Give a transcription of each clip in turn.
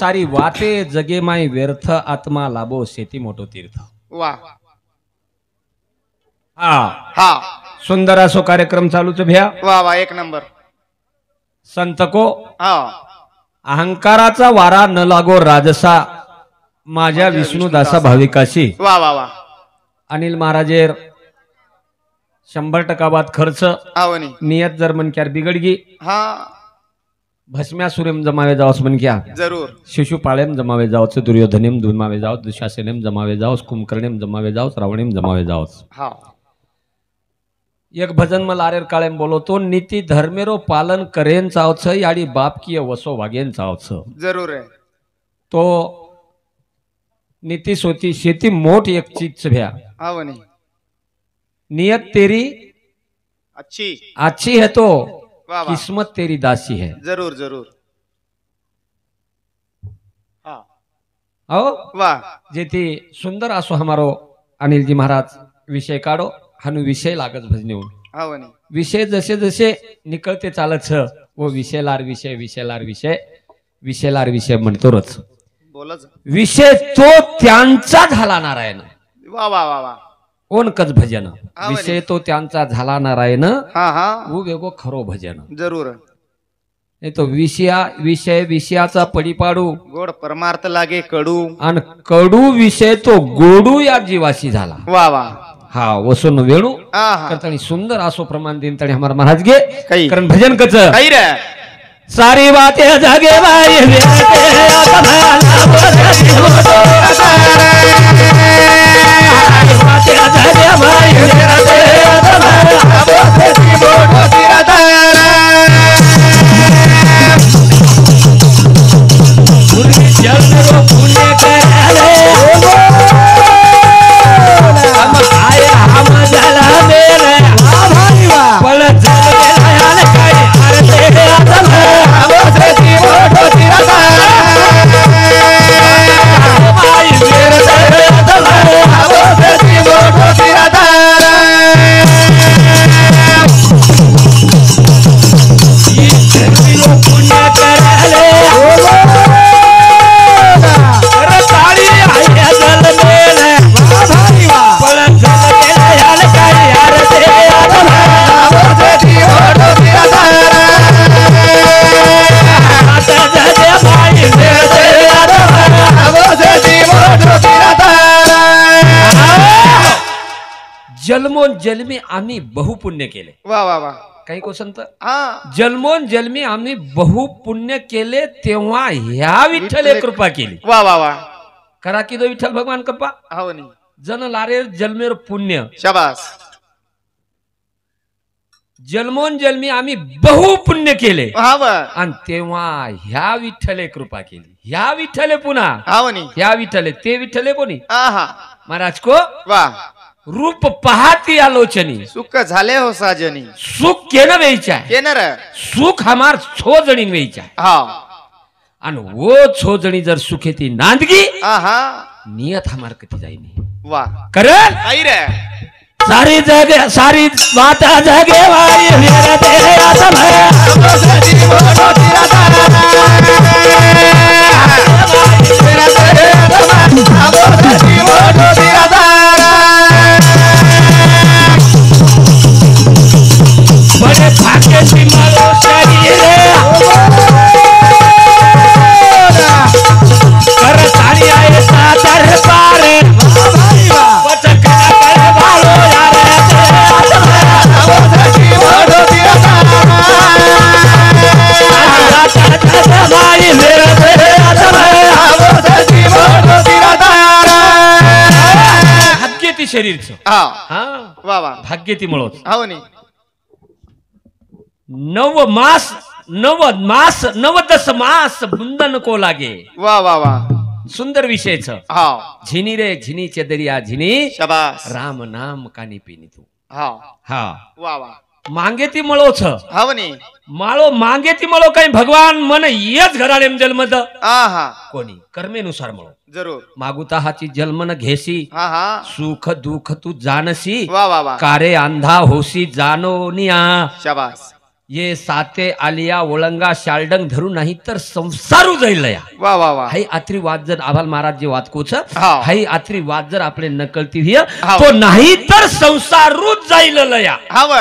सारी वाते जगे माई व्यर्थ आत्मा लाभो शेती मोठो तीर्थ। वा हा हा सुंदर असो कार्यक्रम चालूच भ्या। वा वा एक नंबर। संत को हा अहंकाराचा वारा न लागो राजसा माझ्या विष्णुदासा भाविकाशी। वा वा वा अनिल महाराजेर 100% बात खर्च आवनी नियत जर मन क्यार बिगड़गी हा भस्म्या सूर्यम जमावे जाओस मन क्या जरूर शिशुपाळेम जमावे जाओस दुर्योधनेम जमावे जाओस दुशासनेम जमावे जाओस कुंभकर्णेम जमावे जाओस रावणेम जमावे जाओस। हा एक भजन में लारेर काळेम बोलो तो नीति धर्मेरो पालन करेन चाव छ याडी बाप की वसो वागेन चाव छ। जरूर है तो नीति सोती शेती मोट एक चीज छ भ्या। आवनी नियत तेरी अच्छी है तो वाह वाह किस्मत तेरी दासी है। जरूर जरूर हाँ आओ वाह जेती सुंदर आसो हमारो अनिल जी महाराज विषय काढो हानु विषय लागत भजनेऊन आवनी विषय जसे जसे निकळते चालत छ वो विषयलार विषय विषयलार विषय विषयलार विषय म्हणतोच बोलच विषय तो त्यांचा झाला नारायण। वा वा वा वा ओनकच भजन विषय तो त्यांचा झाला नारायण हा हा वो वेगो खरो भजन। जरूर नाही तो विषय विषयाचा पडीपाडू गोड परमार्थ लागे कडू आणि कडू विषय तो गोडू या जीवाशी झाला। वा वा हा वसून वेणू हा हा करतानी सुंदर आसो प्रमाण दिन तणी हमारा महाराज गे काही कारण भजन कच काही रे सारी बातें जागे भाई जन्मोन जन्मी आम्ही बहुपुण्य केले। वा वा वा काही को संत हा जन्मोन जन्मी आम्ही बहुपुण्य केले तेव्हा ह्या विठ्ठले कृपा केली। वा वा वा करा की दो विठ्ठल भगवान कृपा आवनी जन लारे जन्मेर पुण्य शाबास जन्मोन जन्मी आम्ही बहुपुण्य केले हा वा आणि तेव्हा ह्या विठ्ठले कृपा केली। ह्या विठ्ठले पुन्हा आवनी ह्या विठ्ठले ते विठ्ठले कोणी आहा महाराज को वा रूप पाहती आलोचनी सुख झाले हो साजनी सुख केनं वेयचा केनर सुख हमार छो जणीन वेयचा हा आणि वो छो जणी जर सुखेती नांदगी आहा नियत हमार कती जाईनी वा करल आई रे सारी जगह सारी माता जगे वाई मेरा तेरे आसम बड़े भाग्य की मारो शरीर कर तारी आए सातर पारे भाग्य ती शरीर हा हा वा वा भाग्य ती मळोच आवनी नव मास 9-10 मास बुंदन को लागे। वा वा वा सुंदर विषय छ हा झिनी रे झिनी चदरिया झिनी शाबास राम नाम कानी पिनी तू हा हा वा वा मांगे ती मळो छ आवनी माळो मांगे ती मळो काही भगवान मन येच घराळेम जन्मद आहा कोणी कर्मेनुसार मळो जरूर मागुता हाची जन्मन घेसी हा हा सुख दुःख तू जानसी वा वा वा कारे अंधा होसी जानो निया शाबास ये साते आलिया ओळंगा शालडंग धरू नाही तर संसारू जाईल या वा वा वा हाई आत्री वाद जर आभाल महाराज जे वाद कोच हाव. हाई आत्री वाद जर आपले नकलती हिय हाव. तो नाही तर संसारूच जाईल लया हाव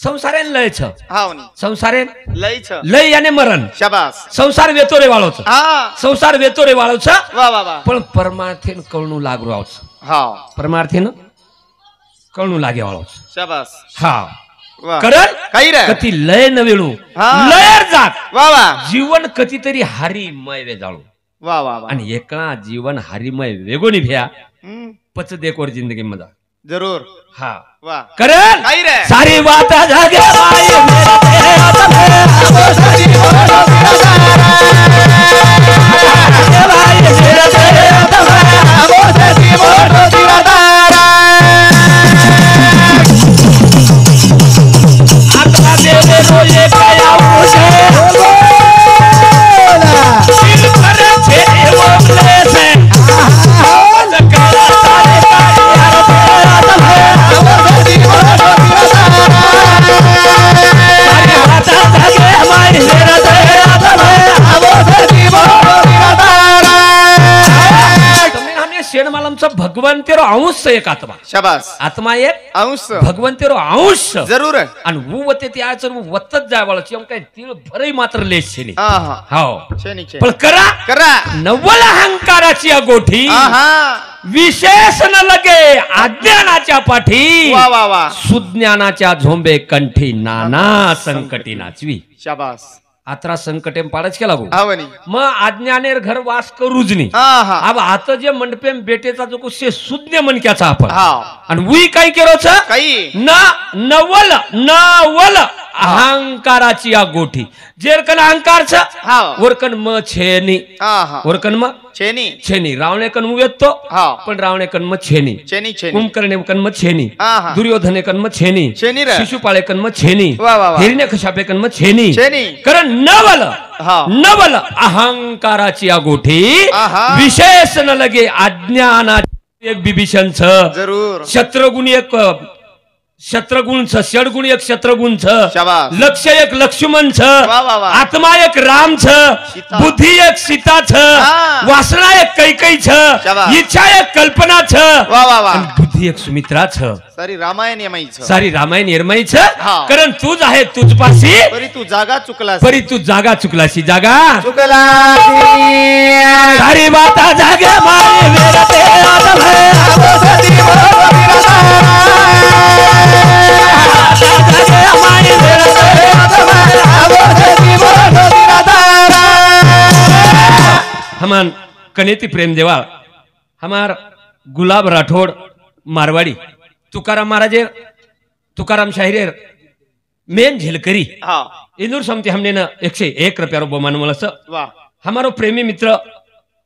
संसारेन लयच हाव नी संसारेन लईच लय याने मरण शाबास संसार वेतो रे वाळोच हा संसार वेतो रे वाळोच वा वा वा पण परमार्थेन कळणू लागू रावच हाव परमार्थेन कळणू लागे वाळोच शाबास हा वा करण काही रे कती लय न वेळू हा. लयर जात वा वा जीवन कधीतरी हरिमय वे जाळू वा वा वा आणि एकला जीवन हरिमय वेगोनी भ्या हम्म, पच देखोर जिंदगी मजा जरूर हा वा करण काही रे सारी बात जागे माय मेरा तेरा भाई मेरा आत्मा देवे रोये काया मुझे दिल पर छे वो प्लेसे जकरा सारे यार तेरा सारी बात जागे माय मेरा तेरा हमने शेणमालमचा भगवंतेरो अंश एक आत्मा शाबास आत्मा एक अंश भगवंतेरो अंश जरूर आणि वते ते आचर वतच जाय वाला चिम काय तिळ भरई मात्र लेश छेनी हा हा हो छेनी छे पण करा करा नवल अहंकाराची गोठी हा विशेष न लगे अज्ञानाच्या पाठी वा वा वा सुज्ञानाच्या झोंबे कंठी नाना संकटी नाचवी शाबास आत्रा संकटेम पाडच केला गो हावनी मग अज्ञानेर घर वास करूच नाही हा हा अब आता जे मंडपेम बेटेचा जो से सुज्ञ मनक्याचा आपण हा आणि उई काय केरोच काही नवल अहंकाराची या गोठी जेरकन अहंकारच हाव वरकन म छेनी हा हा वरकन म छेनी छेनी रावणेकन येतो हाव पण रावणेकन म छेनी छेनी छेनी कुंभकर्णेकन म छेनी हा हा दुर्योधनेकन म छेनी छेनी रे शिशुपाळेकन म छेनी वा वा वा हिरण्य कशापेकन म छेनी छेनी कारण नवल हा नवल अहंकाराची या गोठी आहा. विशेष न लगे अज्ञाना एक बिभीषणच जरूर शत्रुगुण एक शत्रुगुणच षडगुण एक शत्रुगुणच शाबास लक्ष एक लक्ष्मणच वा वा वा आत्मा एक रामच सीता. बुद्धी एक सीताच हा. वासना एक कैकईच शाबास. इच्छा एक कल्पनाच वा वा वा आणि बुद्धी एक सुमित्राच सारी रामायण यमाईच सारी रामायण निर्मयच हा. कारण तूच आहे तुझपाशी परी तू जागा चुकलास परी तू जागा चुकलाशी जागा चुकला सारी बाता जागे माय मेरा तेरा दम है जागे माय मेरा तेरा दम है हमान कनेती प्रेम देवा हमार गुलाब राठोड मारवाडी तुकाराम महाराजेर तुकाराम शाहिरेर मेन झेलकरी हा इंदूर समती हमने न 101 रुपया बहुमान मला वा हमारो प्रेमी मित्र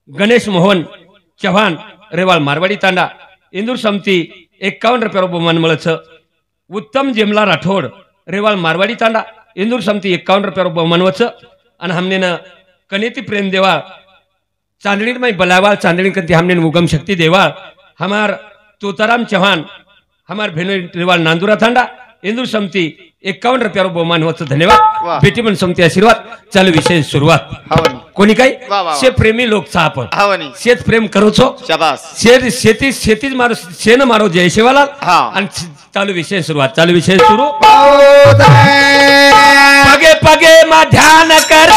गणेश मोहन चव्हाण रेवाळ मारवाडी तांडा इंदूर समती 51 रुपया बहुमान मला उत्तम जेमला राठोड रेवाळ मारवाडी तांडा इंदूर समती 51 रुपया बहुमान आणि हमने न कनेती प्रेम देवाळ चांदणी में बलावाल चांदणी कंती हमने उगम शक्ति देवाल हमार तोताराम चौहान हमार भेनो रेवाल नांदुरा थांडा इंदूर समती 51 रुपया बहुमान होत वाह. धन्यवाद बेटी पण समती आशीर्वाद चालू विषय सुरुवात हावनी कोणी काय वाह, वाह, शे प्रेमी लोक चा आपण हावनी शेत प्रेम करूचो शाबास शेतीच मारो शेन मारो जय शिवालाल हा. आणि चालू विषय सुरुवात चालू विषय सुरू पगे पगे मा ध्यान कर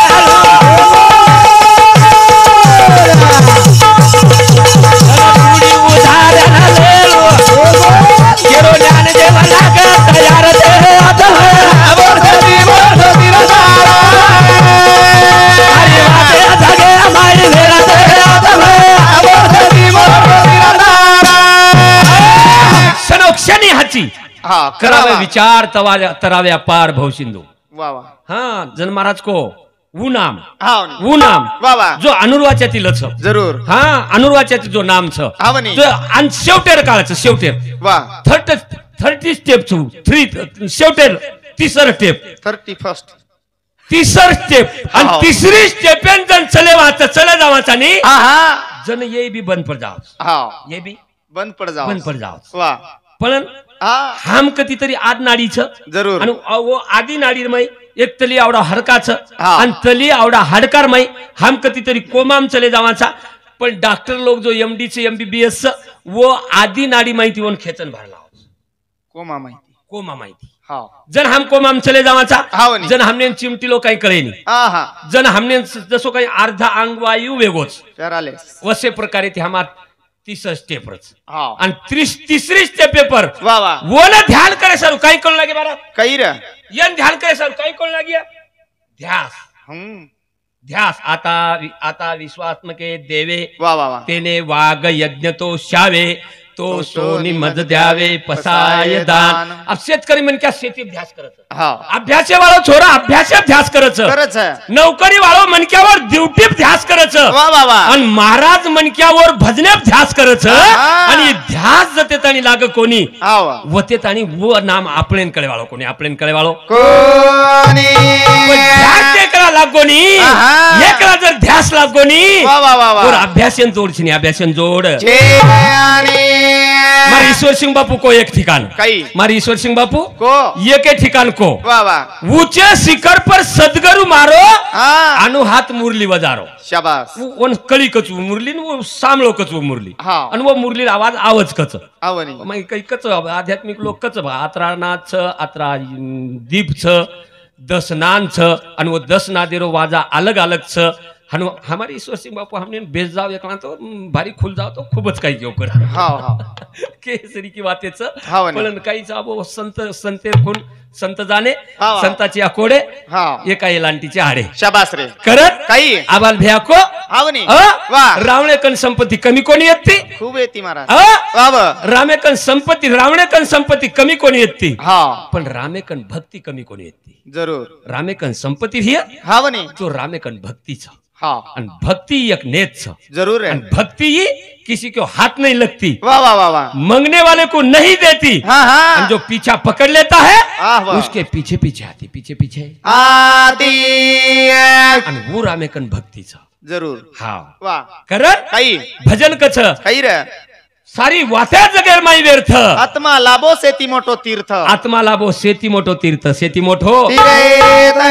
क्षणी हाची हा करावे विचार तरावे अपार भवसिंधू वा वा हाँ जन महाराज को वो नाम हावनी वो नाम वा वा जो अनुर्वाच्यातील जरूर हाँ अनुर्वाच्याचे जो नाम छ हावनी जो आणि शेवटेर काळाचं शेवटेर वा 30 स्टेप छू 3 शेवटेर तिसर स्टेप 31 तिसर स्टेप आणि हाव. तिसरी स्टेप जन चले वाचा चले जावाचा नी हा जन ये भी बंद पड जाव हा ये भी बंद पड जाओ बंद पड जाव वा पण हा हम कधीतरी आद नाडीचं जरूर आणि आदि नाडीरमय एक तली आवडा हडकाचं हा. आणि तली आवडा हाडकारमय हम कधीतरी कोमाम चले जावाचा पण डॉक्टर लोक जो एमडी चे एमबीबीएस वो आदि नाडी माहिती वन खेचन भरला कोमा माहिती कोमा माहिती हा जन हम कोमाम चले जावाचा हाव नी. जन हमने चिमटी लो काही कळे नाही हा हा जन हमने जसो काही अर्धा अंगवायू वेगोच पेराले वसे प्रकारे ते हमार 30 स्टेपरच हा आणि तिसरी स्टेप पेपर वा वा वो ना ध्यान करे सर काही कळू लागे बारा काही रे यन ध्यान करे सर काही कळू लागे ध्यास हम्म ध्यास आता विश्वात्मके देवे वा वा वा तेने वाघ यज्ञ तो शावे तो सोनी मज द्यावे पसाय दान अब शेतकरी मन क्या शेती अभ्यास करत हा अभ्यासे वाळो छोरा अभ्यासे अभ्यास करच खरंच आहे नौकरी वाळो मनक्यावर ड्युटी ध्यास करच वा वा वा आणि महाराज मनक्यावर भजने ध्यास करच आणि ध्यास जतेत आणि लाग कोणी हा वा वतेत आणि वो नाम आपलेन कळे वाळो कोणी आपलेन कळे वाळो कोणी ध्यास एकला लागोनी आहा. एकला जर ध्यास लागोनी वा वा वा और वा अभ्यासन जोडची नाही अभ्यासन जोड जे आणि मारे ईश्वर सिंह बापू को एक ठिकान काही मारे ईश्वर सिंह बापू को एक ही ठिकान को वा वा ऊंचे शिखर पर सदगरु मारो हा अनु हाथ मुरली बजारो शाबास वन कळी कचू मुरली न वो सामलो कचू मुरली हा आणि वो मुरली आवाज आवज कच आवनी मग काही कच आध्यात्मिक लोक कच आत्रा नाच आत्रा दीप छ दसनान छ आणि वो दस नादेरो वाजा अलग अलग छ हनु हमारे ईश्वर सिंह बापू हमने बेच जाओ एकला तो भारी खुल जाओ तो खूपच काही घेऊ कर हा हा केसरी की वातेच हा म्हणे. पण काही जाबो संते कोण संत जाणे हा वा. संताची आकोडे हा एका एलांटीचे हाडे शाबास रे करत काही आबाल भ्याको आवनी वा रावणेकन संपत्ती कमी कोणी येते खूप येते महाराज वा वा रामेकन संपत्ती रावणेकन संपत्ती कमी कोणी येते हा पण रामेकन भक्ती कमी कोणी येते जरूर रामेकन संपत्ती ही हावनी जो रामेकन भक्तीचा हा आणि भक्ति एक नेत जरूर है भक्ति ही किसी को हाथ नहीं लगती वाह वाह वाह वाह मांगने वाले को नहीं देती हाँ हाँ जो पीछा पकड़ लेता आह, है वाह। उसके पीछे पीछे आती पीछे पीछे आती है। आणि वो रामेकन भक्तीचा जरूर हा वाह करत काही भजन कच काही रे सारी वात्या जगेर माई व्यर्थ आत्मा लाभो सेती मोठो तीर्थ आत्मा लाभो शेती मोठो तीर्थ शेती मोठो तीर्थ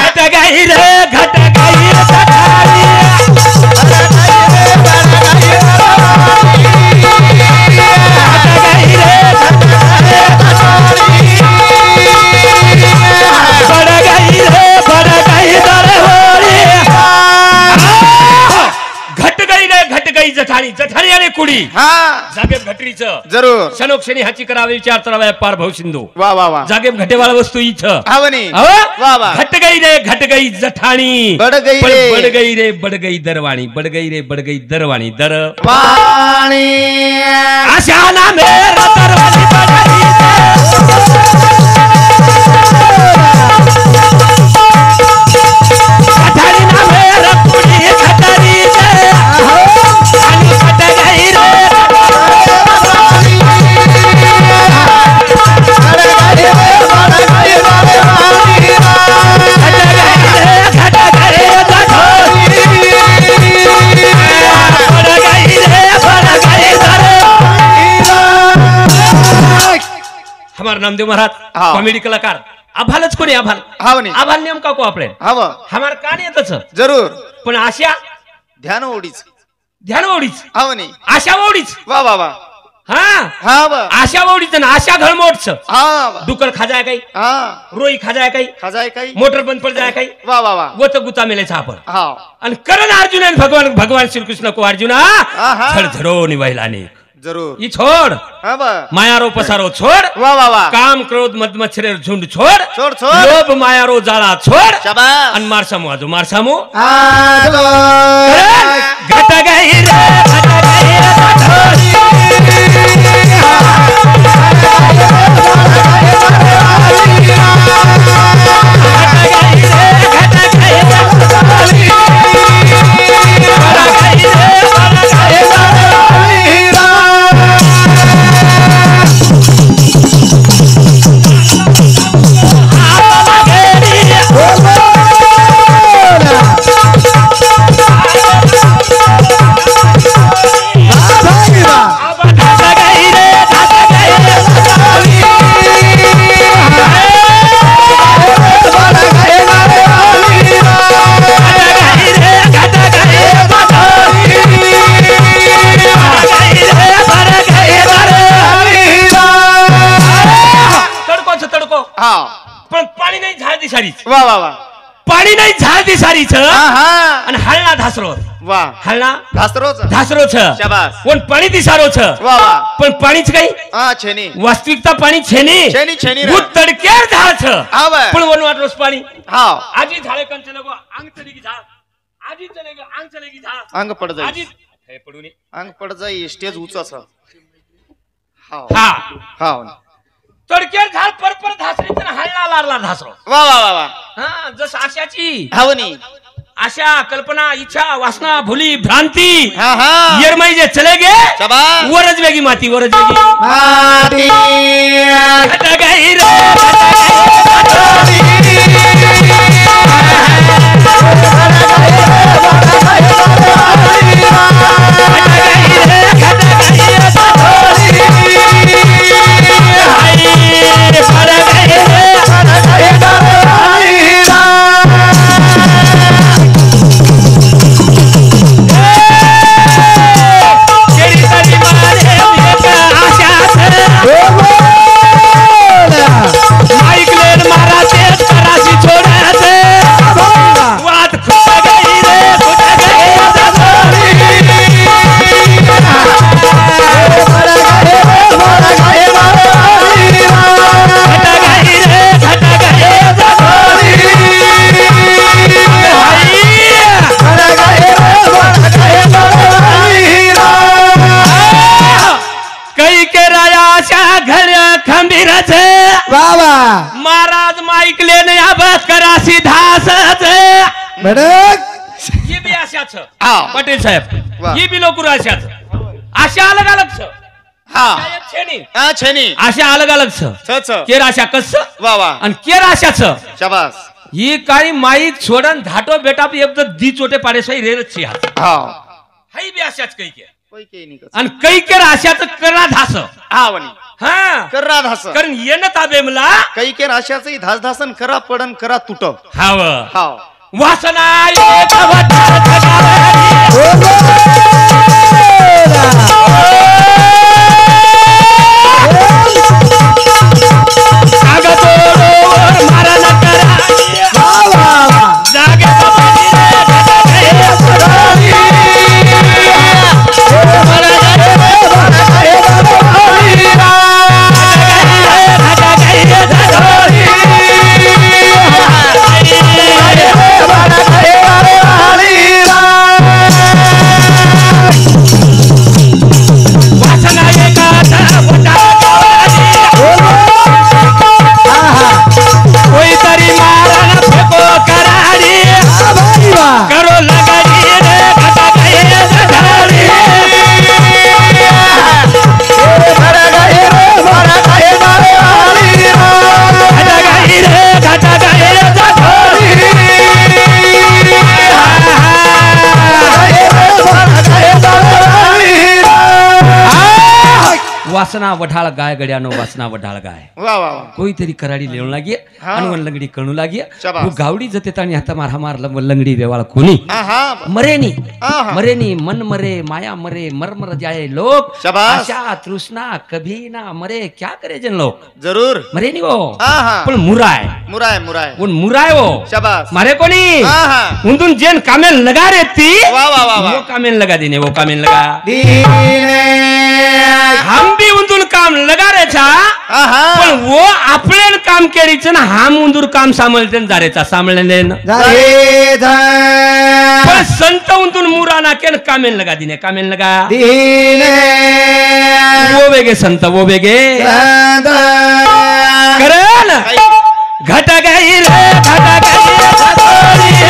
घट गाई रे घट गाई रे सखारी. जठाणी जठाणी आणि कुडी हाँ जागेब घटरीचं जरूर क्षणोक्षणी हाची करावे विचार करावे पार भाऊ सिंधू वाह वाह वाह जागेब घटेवाला वस्तू इथं आवनी अहो, वाह वाह घट गई रे घट गई जठाणी बड गई पण रे. बड गई रे बड गई दरवाणी बड गई रे बड गई दरवाणी दर वाणी आशा ना मेरा दरवाणी बड गई जठाणी ना मेरा कुडी घटारी रे आणि घट गई रे हमार नामदेव महाराज हाँ. कॉमेडी कलाकार आभालच कोणी आभाल आवनी आभाल नेमका को आपले हव हमार कान येतच जरूर पण आशा ध्यान ओढीच ध्यान ओढीच आवनी आशा ओढीच वाह वाह वाह हा हाव आशा ओढीच ना आशा घळमोडच हाँ डुकर खा जाय काही हाँ रोई खा जाय काही खजाय काही मोटर बंद पड जाय काही वाह वाह वाह वो तो गुता मेलेचा आपण हाँ आणि करण अर्जुन आणि भगवान भगवान श्रीकृष्ण को अर्जुना आहा. झडझडो निवहिलाने जरूर ई छोड़ हव मायारो पसारो छोड़ वाह वाह वाह काम क्रोध मद मच्छरे झुंड छोड़ छोड़ छोड़ लोभ मायारो जाळा छोड़ शाबाश आणि मारसामो आजो मारसामो आलो घट गई रे घट गई रे दिसारीच वा वा वा पाणी नाही झाड दिसारीच हा आणि हळणा धासरो वा हळणा धासरोच धासरोच शाबास पण पाणी दिसारोच वा वा पण पाणीच काही हा छेनी वास्तविकता पाणी छेनी छेनी छेनी वो तडकेर झाच हा बा पण वन वाटरोस पाणी हा आजी झाले कंच लगो अंग चलेगी झाड आजी चलेगी अंग चलेगी झाड अंग पड आजी जाई हे पडू नये अंग पड जाई स्टेज उंच हा हा हा तडकेर झाड परपर धासरीच हळणा लारला धासरो वा वा वा वा हा जस आशाची हावनी आशा कल्पना इच्छा वासना भूली भ्रांती हा हा येरमई जे चले गे शाबास वरज वेगी माती वरज वेगी माती घटगाई रे महाराज माईक लेने अब करासी धास ये भी आशाच पटेल साहेब ये भी लोक आशाच आशा अलग अलग हा छेनी हा छेनी आशा अलग अलग छ केर आशा कस वा वा आणि केर आशाच शाबास ही काही माईक सोडन धाटो बेटा एक दी चोटे पाडे सही रेरच छी हा हाई बी आशाच काही के कोई के नाही आणि काही केर आशाच करा धास हा वनी हा करा धास कारण येन ताबे मला काही के राशाचंही धास धासन करा पडन करा तुट हाव हा वासना एक वासना वढाळ गाय गड्यानो वासना वढाळ गाय वा वा वा कोईतरी कराडी लेवण लागी हा. आणि लंगडी कणू लागी शाबास. वो गावडी जते ताणी हाता मार मार लंगडी वेवाळ कोणी हा हा मरेनी आहा. मरेनी मन मरे माया मरे मर जाए लोग शाबास. आशा तृष्णा कभी ना मरे क्या करे जन लोग जरूर मरेनी वो आहा. पण मुराय मुराय मुराय उन मुराय वो शाबास मारे कोणी आहा. उंदून जेन कामेल लगा रे ती वा वा वा वा वो कामेल लगा देने वो कामेल लगा दीने हम भी उंदून काम लगा रे छा आहा पण वो आपल्यान काम केडीच ना हम उंदूर काम सांभाळते जारेचा सांभाळले जारे पण संत उंदून मुरा नाकेन कामेल लगा दिने कामेल लगा दीने वो वेगे संत वो वेगे करेल घट गई रे घट गई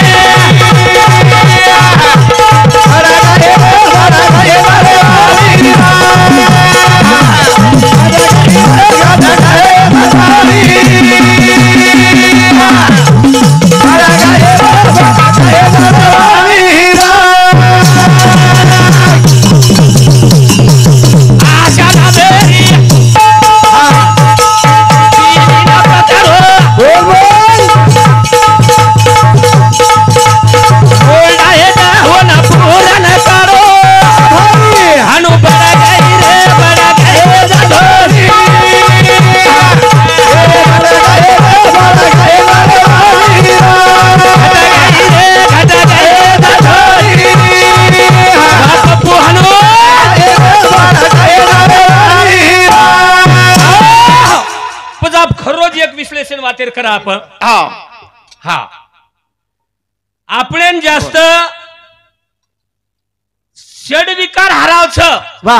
वाटेर खरं आपण हा हा आपण जास्त षडविकार हारावछ वा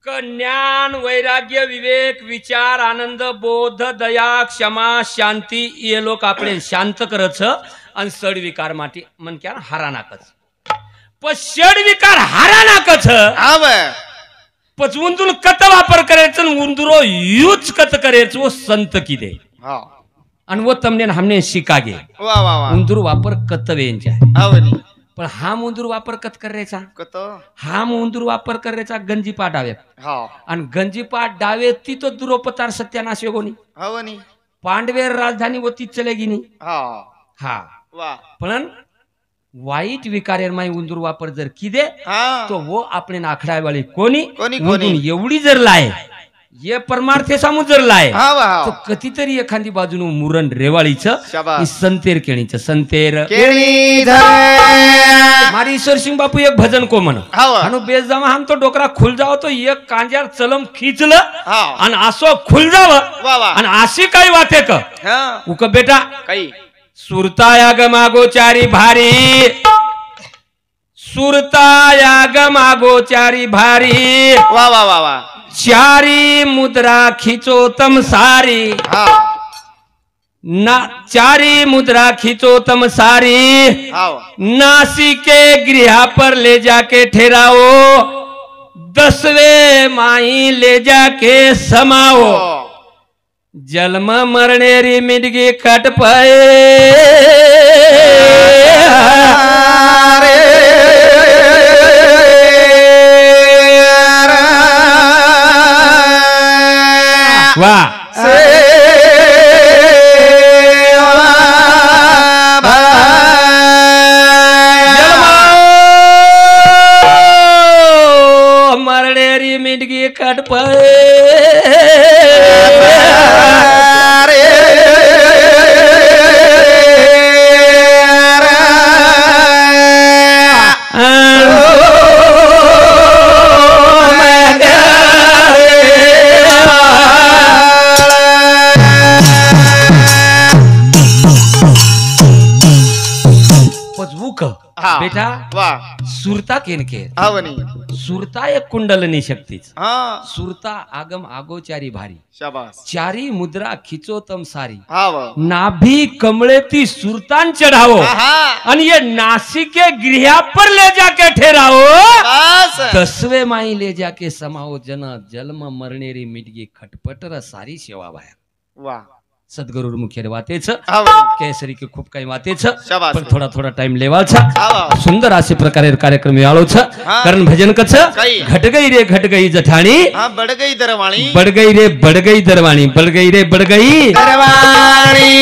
ज्ञान वैराग्य विवेक विचार आनंद बोध दया क्षमा शांती ये लोक आपले शांत करच आणि षडविकार माटी मन क्या हारा नाकच पण षडविकार हारा नाकच हा ब पण उंदून कत वापर करायचं उंदरो यूज कत करायचं वो संत की दे हा आणि वो तमने हमने शिका गे वा वा वा उंदूर वापर कत वेंच्या हा वनी पण हा उंदूर वापर कत करायचा कत हा उंदूर वापर करायचा गंजीपा डाव्यात हा आणि गंजीपा डावे ती तो दुरोपतार सत्यानाश योगोनी हा वनी पांडवेर राजधानी होती चलेगी नहीं हा हा वा पण वाईट विकारेर माई उंदूर वापर जर किदे हा तो वो अपने नाखडा वाली कोणी कोणी? उंदून एवढी जर लाय ये परमार्थे सामू जर लाय हा वा हा तो कधीतरी एखादी बाजून मुरण रेवाळीचं शाबास. ही संतेर केळीचं संतेर केळी धरे मारी ईश्वर सिंग बापू एक भजन को म्हण हा वा. आणि बेस जावा हम तो डोकरा खुल जाव तो एक कांजार चलम खिचलं हा आणि असो खुल जाव वा वा आणि अशी काही वाते क हा उक बेटा काही सुरताया गमागोचारी भारी सुरताया गमागोचारी भारी वा वा वा वा चारी मुद्रा खिचो तम सारी हा ना चारी मुद्रा खिचो तम सारी हा नासी के गृह पर ले जाके ठहराओ 10वें माई ले जाके समाओ जन्म मरणेरी मिटगी कट पाए वाह मरणेरी मिटगी कट पाए हा. बेटा वा सुरता केनके हा वनी सुरता एक कुंडलनी शक्तीच हा सुरता आगम आगोचारी भारी शाबास चारी मुद्रा खिचोतम सारी हा वा नाभी कमळे ती सुरतान चढ़ाओ हा आणि ये नासिक के गृह पर ले जाके ठहराओ बस 10वें माई ले जाके समाओ जन जन्म मरणेरी मिटगी खटपटर सारी सेवा बाया वा सद्गुरु मुख्य वातेच हा वनी केसरी के खूप काही वातेच शाबास. पण थोडा थोडा टाइम लेवाचा हा वा सुंदर असे प्रकारे कार्यक्रम याळोच हा. कारण भजन कच काही. घटगई रे घटगई जठाणी हा बडगई दरवाणी बडगई रे बडगई दरवाणी बडगई रे बडगई दरवाणी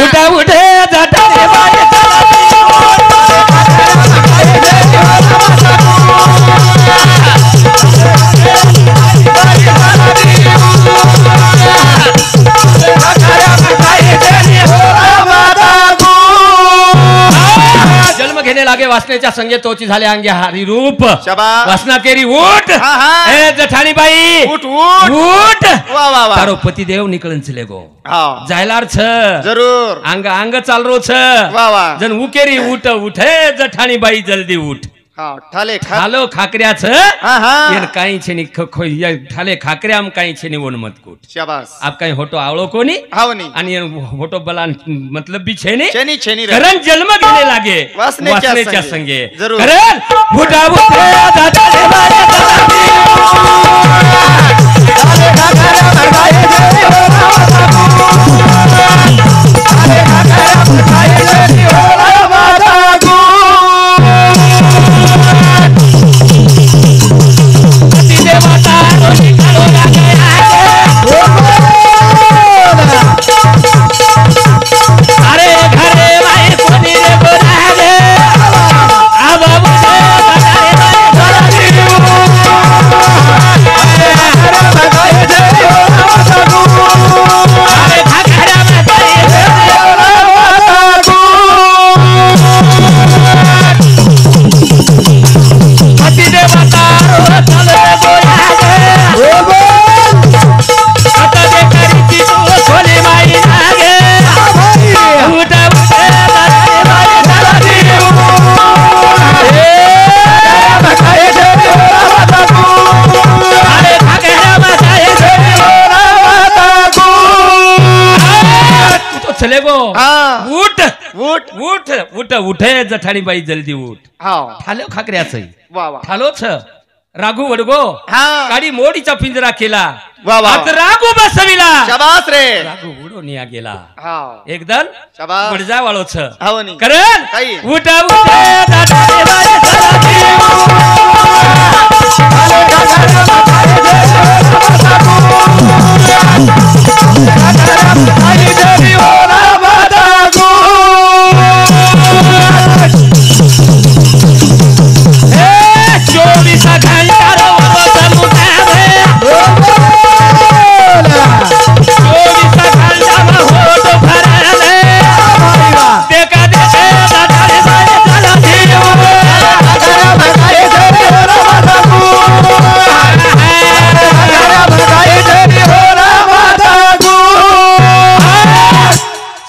उठा उठे जठाणी बाई जन्म घेणे लागे वासनेच्या संगे तोची झाले अंगे हारी रूप शाबास. वासना केरी उठ हा, हा. ए जठाणी बाई उठ उठ उठ वा वा वा तारो पती देव निकळन चले गो हा जायलार छ जरूर अंग अंग चालरो छ वा वा जन उकेरी उठ उठे जठाणी बाई जल्दी उठ हा ठाले खा खालो खाकऱ्याच हा हा येन काही छेनी ठाले खाकऱ्याम काही छेनी वन मत कुट शाबास आप काही होटो आवळो कोणी हा वनी आणि येन होटो बला मतलब भी छेनी छेनी छेनी रे करण जन्म घेणे लागे वासनेच्या संगे जरूर. करण उठा उठे दादाले बाई अरे घरे बाई कोणी रे बोलावे आबा अरे उठ उठ उठ उठे जठाणी बाई जल्दी उठ हा ठालो खाकऱ्याच वा वा ठालोच राघू वडगो हा काडी मोडीचा पिंजरा केला वा वा आता राघू बसविला शाबास रे राघू उडून या गेला हा एकदम शाबास बडजा वाळोच हवनी करण काही उठा उठा दादाने बाई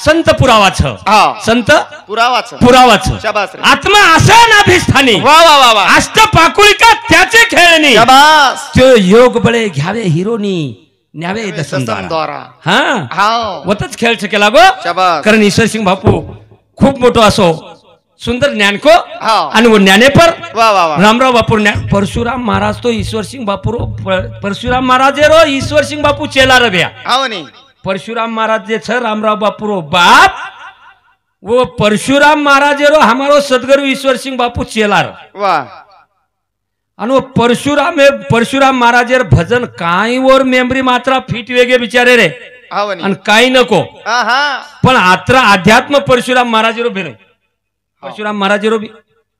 संत पुरावाच हा संत पुरावाच पुरावाच शाबास रे आत्मा असा नाभिस्थानी वा वा वा वा अष्ट पाकुळिका त्याचे खेळणी शाबास तो योग बळे घ्यावे हिरोनी न्यावे दसमद्वारा द्वारा हा हा वतच खेळ केला गो शाबास कारण ईश्वर सिंग बापू खूप मोठो असो सुंदर ज्ञानको हा आणि वो ज्ञानेपर वा वा वा रामराव बापू परशुराम महाराज तो ईश्वर सिंग बापू परशुराम महाराज रो ईश्वर सिंग बापू चेला रव्या हवनी परशुराम महाराज जे छ रामराव बापू रो बाप वो परशुराम महाराज रो हमारो सदगुरु ईश्वर सिंह बापू चेलार वा आणि वो परशुराम महाराज भजन काही वर मेमरी मात्र फिट वेगे बिचारे रे हवनी आणि काही नको हा हा पण आत्रा अध्यात्म परशुराम महाराज रो भेरे परशुराम महाराज रो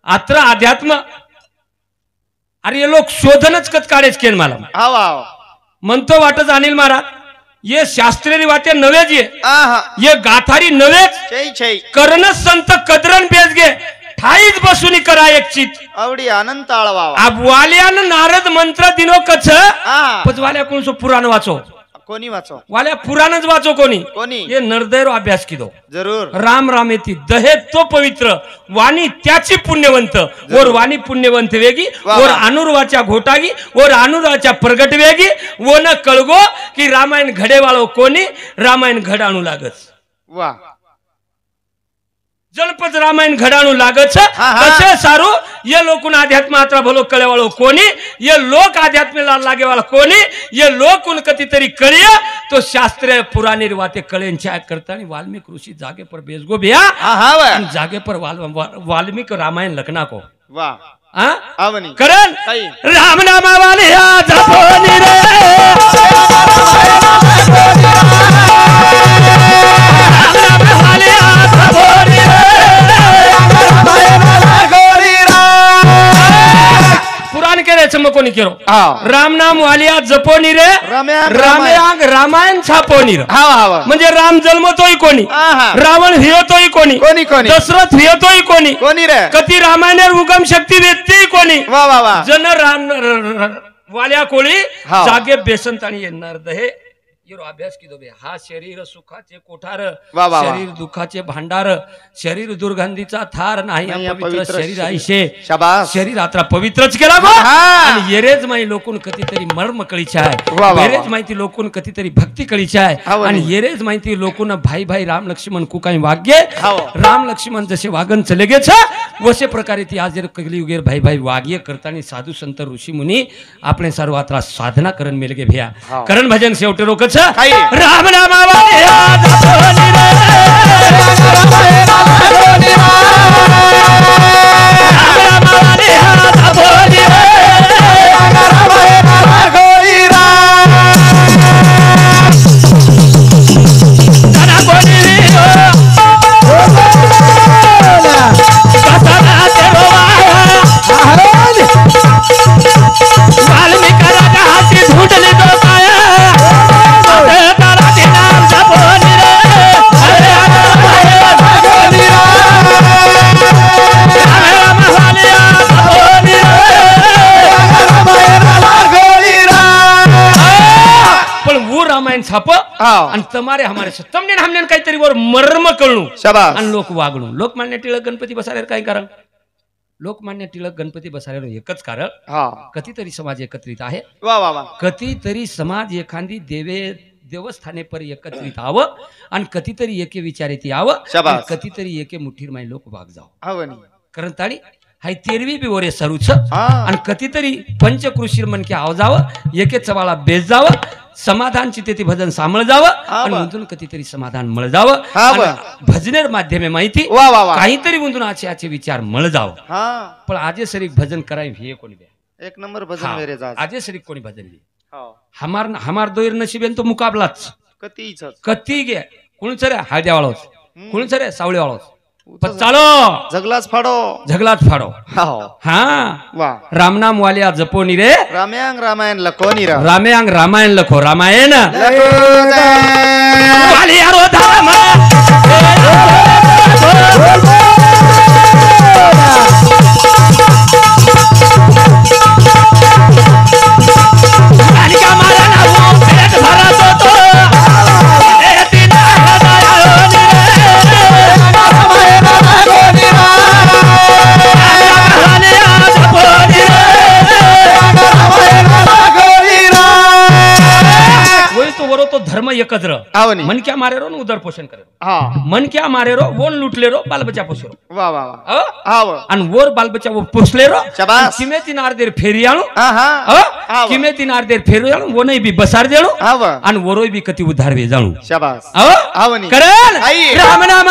आत्रा अध्यात्म अरे ये लोक शोधनच कत काढेच केन मला हा वा म्हणतो वाटच अनिल महाराज ये शास्त्रीय वाते नवेच ये गाथारी नवेच छै छै कर्ण संत कदरन बेज गे ठाईच बसून करा एक चित आवडी अनंत आळवा अब वाल्यान नारद मंत्र दिनो कछ हा पचवाल्या कोण सो पुराण वाचो कोणी वाचो वाल्या पुराणच वाचो कोणी कोणी ये नरदैरो अभ्यास किदो जरूर राम रामेती दहे तो पवित्र वाणी त्याची पुण्यवंत और वाणी पुण्यवंत वेगी और अनुर्वाच्या घोटागी और अनुर्वाच्या प्रगट वेगी वो न कळगो की रामायण घडेवाळो कोणी रामायण घडाणू लागत वा जनपद रामायण घडाणू लागत कसे सारू ये लोकून अध्यात्म आत्रा भलो कळेवाळो कोणी ये लोक अध्यात्म लागेवाला कोणी ये लोकून कधीतरी कळिय तो शास्त्रीय पुराणी वाते कळेंच्या करता आणि वाल्मिक ऋषी जागे पर बेसगो बिया जागे पर वाल्मिक रामायण लखना को वा आवनी करण राम नामा वाले जपोनी रे पुराण के रे चमकोनी केरो राम नाम वालिया जपोनी रे रामयांग रामायण छापोनी रे म्हणजे राम जन्मतोय कोणी रावण हियतोय कोणी दशरथ हियतोय कोणी रे कती रामायण उगम शक्ती व्यक्ती कोणी वा वा वा जन राम वाल्या कोळी जागे बेसंत आणि येणार दहे यो अभ्यास की दोबे हा शरीर सुखाचे कोठार शरीर दुखाचे भांडार शरीर दुर्गंधीचा थार नाही पवित्र शरीर आईशे शरीर आत्रा पवित्रच केला गो आणि येरेज माई लोकून कधीतरी मर्म कळीचे आहे येरेज माहिती लोकून कधीतरी भक्ती कळीचे आहे आणि येरेज माहिती लोकून भाई भाई राम लक्ष्मण को काही वाग्ये राम लक्ष्मण जसे वागन चले गे वसे प्रकारे ती आज कलियुगेर भाई भाई वाग्य करतानी साधू संत ऋषी मुनी आपणे सर्व आत्रा साधना करण मेलगे भैया करण भजन शेवटे रोकच राम नामा छाप आणि तमारे हमारे तमने हमने काहीतरी वर मर्म कळणू आणि लोक वागणू लोकमान्य टिळक गणपती बसारे काय कारण लोकमान्य टिळक गणपती बसारे एकच कारण कधीतरी समाज एकत्रित आहे कधीतरी समाज एखादी देवस्थाने पर एकत्रित आव आणि कधीतरी एके विचारित यावं शाबास. आणि कधीतरी एके मुठीर माई लोक भाग जाव आवनी कारण ताणी हाय तेरवी बी वरे सरूच हा आणि कधीतरी पंचकृषीर मनके आव जावं एके चवाला बेस जावं समाधानची ते भजन सामळ जावं आणि बा. म्हणून कधीतरी समाधान मळ जावं हा बा. आणि भजनेर माध्यमे माहिती वा वा वा काहीतरी म्हणून आचे विचार मळ जावं हा पण आजे सरीक भजन कराय हे कोणी द्या एक नंबर भजन मेरे जा आजे सरीक कोणी भजन दे हो हमार दोयर नशिबेन तो मुकाबलाच कतीच कती गे कोणी सरे हळद्या वाळोच कोणी सरे सावळे वाळोच पण उचच. चालो जगलाच फाडो झगलात फाडो हो हा वा रामनाम वालिया जपोनी रे रामायण रामायण लकोनी रा रामायण रामायण लखो रामायण लको जाय. वालिया रो धर्म आणि का मारा ना वो पेट भरत होतो ए तिना हृदयानी वरो तो धर्म एकत्र आवनी मन क्या मारे रो उदर पोषण करे हा मन क्या मारे रो वो लुटले रो बाल बच्चा पोषे रो वा वा वा आव आणि वोर बाल बच्चा वो पोषले रो शाबास. किमे तीन आर देर फेरी आणू हा हा आव किमे तीन आर देर फेरी आणू वो नाही बी बसार देणू आव आणि वरोय बी कती उद्धार वे जाणू शाबास अहो आवनी करण आई. राम नाम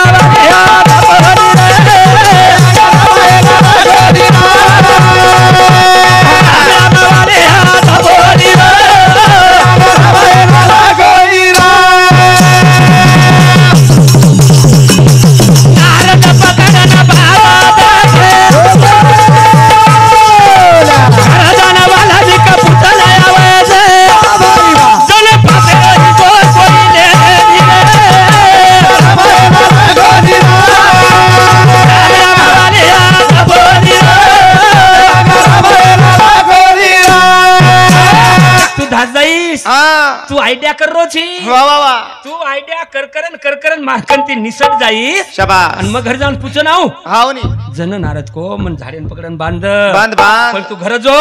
तू आयडिया कर रो छी वा वा वा तू आयडिया करकरन मारकन ती निसट जाईस शाबास आणि मग घर जाऊन पूछ नाव आवनी जन नारद को मन झाडेन पकडन बांध बांध बांध पण तू घर जो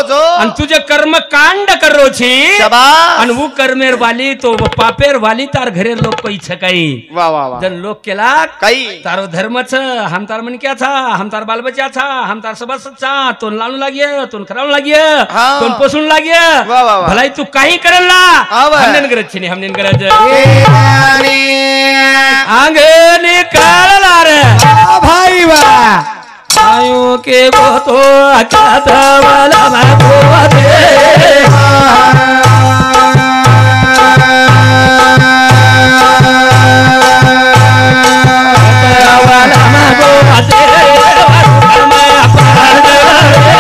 जो. आणि तुझे कर्म कांड कर रो छी शाबास आणि वो कर्मेर वाली तो पापेर वाली तार घरे लोक को इच्छा काही वा वा वा जन लोक केला काही तारो धर्म छ हम तार मन क्या था हम तार बाल बच्चा था हम तार सभासद था तोन लावू लागिय तोन करावू लागिय हा. तोन पोसून लागिय वा वा वा भलाई तू काही करल ना आवा. हमने गरज छी हमने गरज आणि आंगे निकालला रे भाई वा आयो के वो तो अकात वाला माको दे वाला माको दे मैं अपना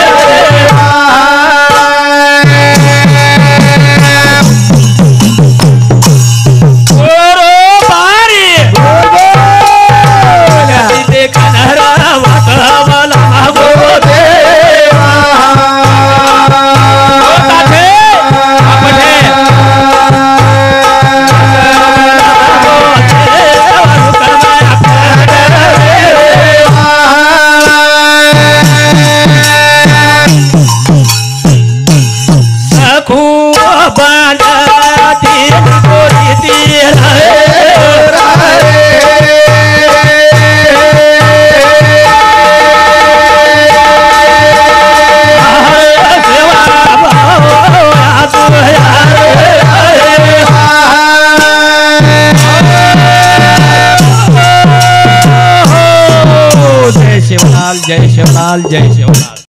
जय शिवलाल जय शिवलाल जय शिवलाल।